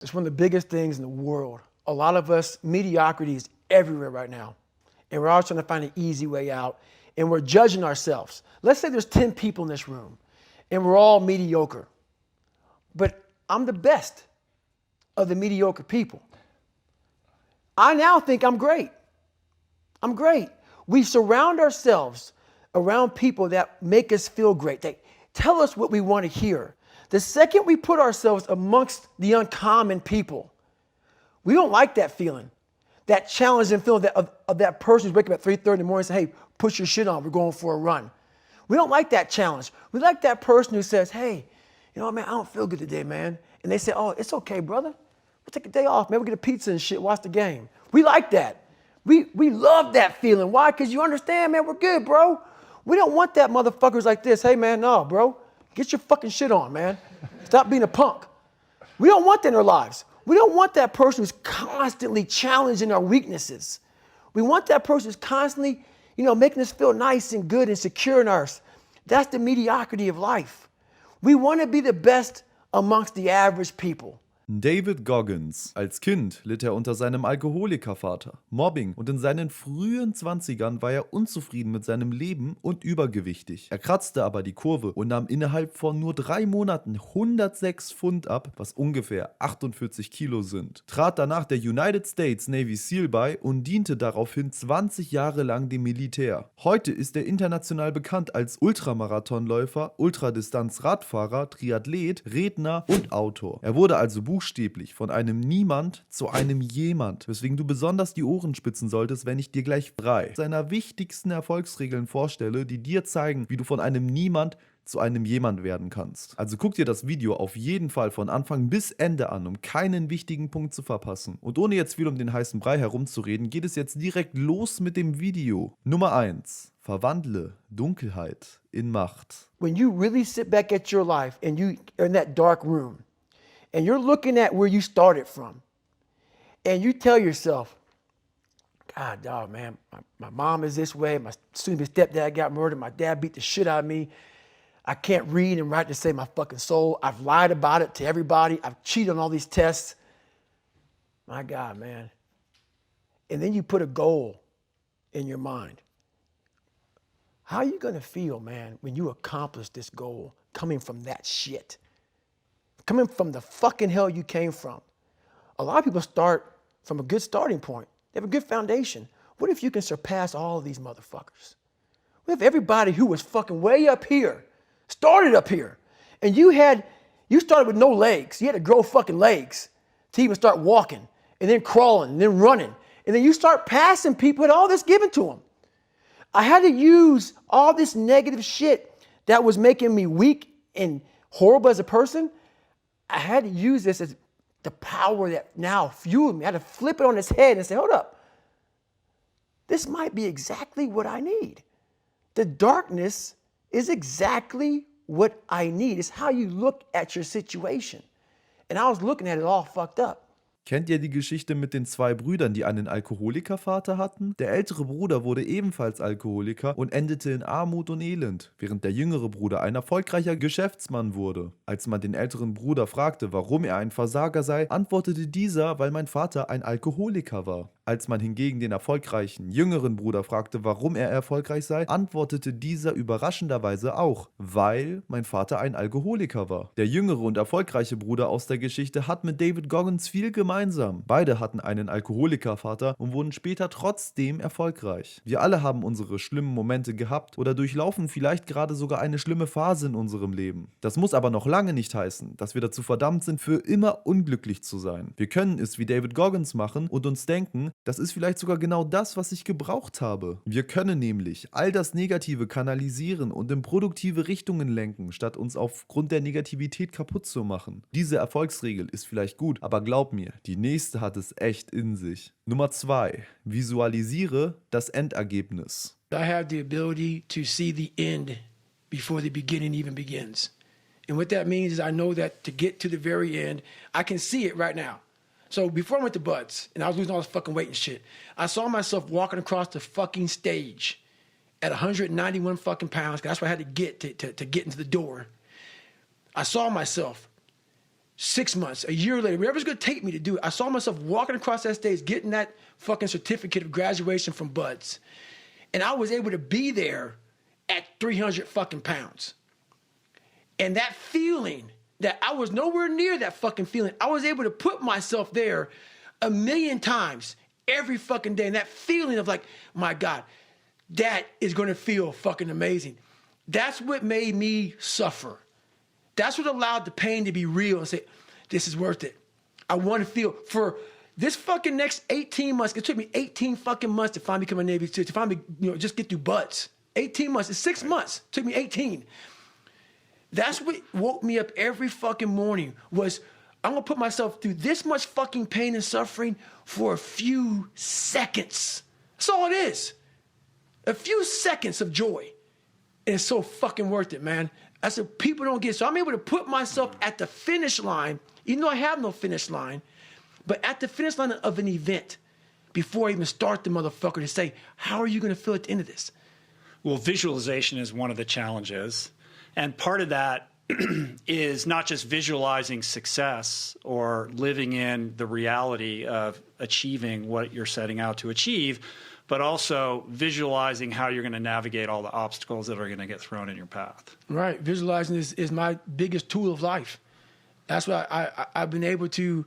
It's one of the biggest things in the world. A lot of us, mediocrity is everywhere right now. And we're all trying to find an easy way out. And we're judging ourselves. Let's say there's 10 people in this room and we're all mediocre. But I'm the best of the mediocre people. I now think I'm great. I'm great. We surround ourselves around people that make us feel great. They tell us what we want to hear. The second we put ourselves amongst the uncommon people, we don't like that feeling, that challenging feeling of that person who's waking up at 3:30 in the morning and saying, hey, put your shit on, we're going for a run. We don't like that challenge. We like that person who says, hey, you know, man, I don't feel good today, man. And they say, oh, it's okay, brother. We'll take a day off, man. We'll get a pizza and shit, watch the game. We like that. We love that feeling. Why? Because you understand, man, we're good, bro. We don't want that motherfuckers like this. Hey, man, no, bro. Get your fucking shit on, man. Stop being a punk. We don't want that in our lives. We don't want that person who's constantly challenging our weaknesses. We want that person who's constantly, you know, making us feel nice and good and secure in ours. That's the mediocrity of life. We want to be the best amongst the average people. David Goggins. Als Kind litt er unter seinem Alkoholikervater, Mobbing und in seinen frühen 20ern war er unzufrieden mit seinem Leben und übergewichtig. Er kratzte aber die Kurve und nahm innerhalb von nur 3 Monaten 106 Pfund ab, was ungefähr 48 Kilo sind. Trat danach der United States Navy SEAL bei und diente daraufhin 20 Jahre lang dem Militär. Heute ist er international bekannt als Ultramarathonläufer, Ultradistanz-Radfahrer, Triathlet, Redner und Autor. Er wurde also buchstäblich von einem Niemand zu einem Jemand, weswegen du besonders die Ohren spitzen solltest, wenn ich dir gleich 3 seiner wichtigsten Erfolgsregeln vorstelle, die dir zeigen, wie du von einem Niemand zu einem Jemand werden kannst. Also guck dir das Video auf jeden Fall von Anfang bis Ende an, um keinen wichtigen Punkt zu verpassen. Und ohne jetzt viel um den heißen Brei herumzureden, geht es jetzt direkt los mit dem Video. Nummer 1. Verwandle Dunkelheit in Macht. When you really sit back at your life and you are in that dark room, and you're looking at where you started from, and you tell yourself, God, dog, man, my mom is this way, my soon-to-be stepdad got murdered, my dad beat the shit out of me, I can't read and write to save my fucking soul, I've lied about it to everybody, I've cheated on all these tests. My God, man. And then you put a goal in your mind. How are you gonna feel, man, when you accomplish this goal coming from that shit? Coming from the fucking hell you came from. A lot of people start from a good starting point. They have a good foundation. What if you can surpass all of these motherfuckers? What if everybody who was fucking way up here started up here? And you started with no legs. You had to grow fucking legs to even start walking and then crawling and then running. And then you start passing people with all this given to them. I had to use all this negative shit that was making me weak and horrible as a person. I had to use this as the power that now fueled me. I had to flip it on its head and say, hold up. This might be exactly what I need. The darkness is exactly what I need. It's how you look at your situation. And I was looking at it all fucked up. Kennt ihr die Geschichte mit den 2 Brüdern, die einen Alkoholikervater hatten? Der ältere Bruder wurde ebenfalls Alkoholiker und endete in Armut und Elend, während der jüngere Bruder ein erfolgreicher Geschäftsmann wurde. Als man den älteren Bruder fragte, warum er ein Versager sei, antwortete dieser, weil mein Vater ein Alkoholiker war. Als man hingegen den erfolgreichen jüngeren Bruder fragte, warum er erfolgreich sei, antwortete dieser überraschenderweise auch, weil mein Vater ein Alkoholiker war. Der jüngere und erfolgreiche Bruder aus der Geschichte hat mit David Goggins viel gemeinsam. Beide hatten einen Alkoholikervater und wurden später trotzdem erfolgreich. Wir alle haben unsere schlimmen Momente gehabt oder durchlaufen vielleicht gerade sogar eine schlimme Phase in unserem Leben. Das muss aber noch lange nicht heißen, dass wir dazu verdammt sind, für immer unglücklich zu sein. Wir können es wie David Goggins machen und uns denken, das ist vielleicht sogar genau das, was ich gebraucht habe. Wir können nämlich all das Negative kanalisieren und in produktive Richtungen lenken, statt uns aufgrund der Negativität kaputt zu machen. Diese Erfolgsregel ist vielleicht gut, aber glaub mir, die nächste hat es echt in sich. Nummer 2. Visualisiere das Endergebnis. I have the ability to see the end before the beginning even begins. And what that means is I know that to get to the very end, I can see it right now. So before I went to Bud's and I was losing all this fucking weight and shit, I saw myself walking across the fucking stage at 191 fucking pounds. That's what I had to get to get into the door. I saw myself 6 months, a year later, whatever it's going to take me to do it. I saw myself walking across that stage, getting that fucking certificate of graduation from Buds. And I was able to be there at 300 fucking pounds. And that feeling that I was nowhere near that fucking feeling, I was able to put myself there 1,000,000 times every fucking day. And that feeling of like, my God, that is going to feel fucking amazing. That's what made me suffer. That's what allowed the pain to be real and say, this is worth it. I want to feel for this fucking next 18 months. It took me 18 fucking months to finally become a Navy SEAL, to finally, just get through Buds. 18 months. It's 6 months. It took me 18. That's what woke me up every fucking morning was I'm going to put myself through this much fucking pain and suffering for a few seconds. That's all it is. A few seconds of joy. And it's so fucking worth it, man. That's what people don't get. So I'm able to put myself at the finish line, even though I have no finish line, but at the finish line of an event before I even start the motherfucker to say, how are you going to feel at the end of this? Well, visualization is one of the challenges. And part of that is not just visualizing success or living in the reality of achieving what you're setting out to achieve, but also visualizing how you're going to navigate all the obstacles that are going to get thrown in your path. Right. Visualizing is my biggest tool of life. That's why I've been able to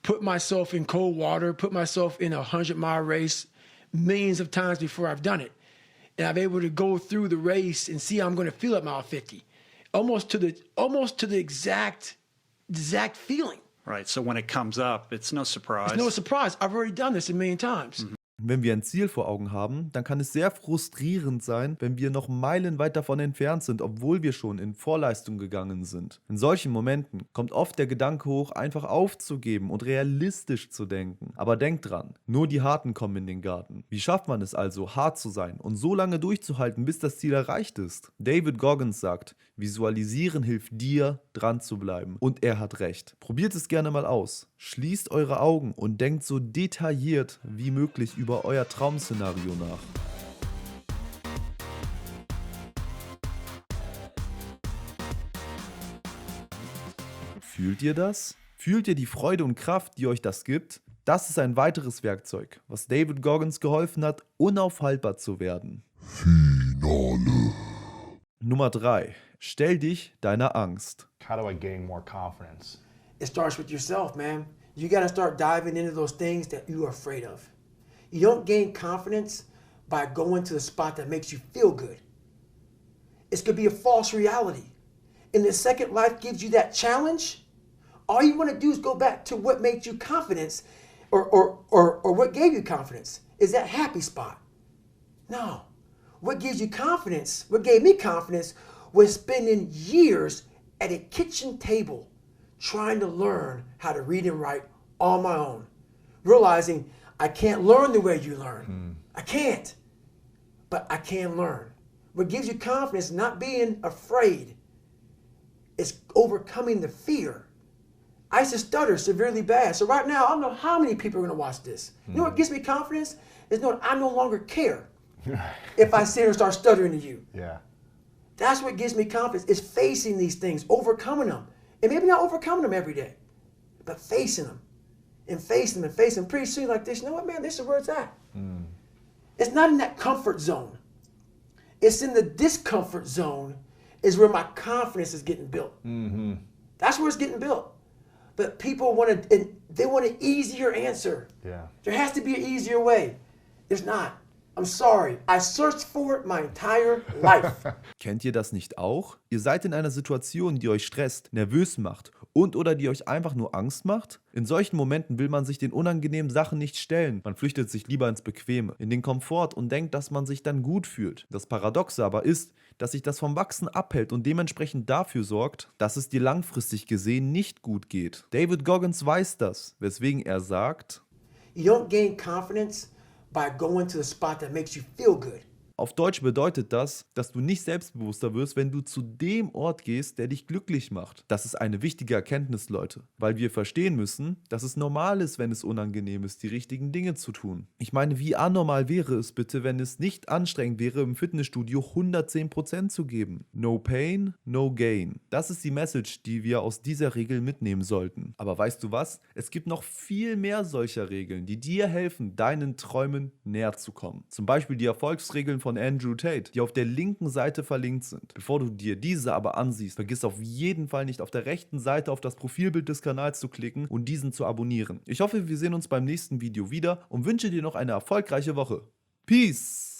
put myself in cold water, put myself in a 100-mile race millions of times before I've done it. And I'm able to go through the race and see how I'm going to feel at mile 50. Almost to the exact feeling. Right. So when it comes up, it's no surprise. It's no surprise. I've already done this a million times. Und wenn wir ein Ziel vor Augen haben, dann kann es sehr frustrierend sein, wenn wir noch meilenweit davon entfernt sind, obwohl wir schon in Vorleistung gegangen sind. In solchen Momenten kommt oft der Gedanke hoch, einfach aufzugeben und realistisch zu denken. Aber denkt dran, nur die Harten kommen in den Garten. Wie schafft man es also, hart zu sein und so lange durchzuhalten, bis das Ziel erreicht ist? David Goggins sagt, Visualisieren hilft dir, dran zu bleiben. Und er hat recht. Probiert es gerne mal aus. Schließt eure Augen und denkt so detailliert wie möglich über euer Traumszenario nach. Fühlt ihr das? Fühlt ihr die Freude und Kraft, die euch das gibt? Das ist ein weiteres Werkzeug, was David Goggins geholfen hat, unaufhaltbar zu werden. Finale. Nummer 3. Stell dich deiner Angst. How do I gain more confidence? It starts with yourself, man. You got to start diving into those things that you are afraid of. You don't gain confidence by going to the spot that makes you feel good. It's going to be a false reality. And the second life gives you that challenge, all you want to do is go back to what made you confidence or what gave you confidence. Is that happy spot? No. What gives you confidence, what gave me confidence was spending years at a kitchen table trying to learn how to read and write on my own. Realizing I can't learn the way you learn. I can't. But I can learn. What gives you confidence is not being afraid. It's overcoming the fear. I used to stutter severely bad. So right now, I don't know how many people are going to watch this. You know what gives me confidence? Is knowing I no longer care if I sit here and start stuttering to you. Yeah. That's what gives me confidence, is facing these things, overcoming them. And maybe not overcoming them every day, but facing them and facing them and facing them. Pretty soon like this, you know what, man, this is where it's at. It's not in that comfort zone. It's in the discomfort zone is where my confidence is getting built. That's where it's getting built. But people want an easier answer. Yeah. There has to be an easier way. There's not. I'm sorry. I searched for it my entire life. Kennt ihr das nicht auch? Ihr seid in einer Situation, die euch stresst, nervös macht und oder die euch einfach nur Angst macht? In solchen Momenten will man sich den unangenehmen Sachen nicht stellen. Man flüchtet sich lieber ins Bequeme, in den Komfort und denkt, dass man sich dann gut fühlt. Das Paradoxe aber ist, dass sich das vom Wachsen abhält und dementsprechend dafür sorgt, dass es dir langfristig gesehen nicht gut geht. David Goggins weiß das, weswegen er sagt, You don't gain confidence by going to the spot that makes you feel good. Auf Deutsch bedeutet das, dass du nicht selbstbewusster wirst, wenn du zu dem Ort gehst, der dich glücklich macht. Das ist eine wichtige Erkenntnis, Leute, weil wir verstehen müssen, dass es normal ist, wenn es unangenehm ist, die richtigen Dinge zu tun. Ich meine, wie anormal wäre es bitte, wenn es nicht anstrengend wäre, im Fitnessstudio 110% zu geben? No pain, no gain. Das ist die Message, die wir aus dieser Regel mitnehmen sollten. Aber weißt du was? Es gibt noch viel mehr solcher Regeln, die dir helfen, deinen Träumen näher zu kommen. Zum Beispiel die Erfolgsregeln von Andrew Tate, die auf der linken Seite verlinkt sind. Bevor du dir diese aber ansiehst, vergiss auf jeden Fall nicht auf der rechten Seite auf das Profilbild des Kanals zu klicken und diesen zu abonnieren. Ich hoffe, wir sehen uns beim nächsten Video wieder und wünsche dir noch eine erfolgreiche Woche. Peace!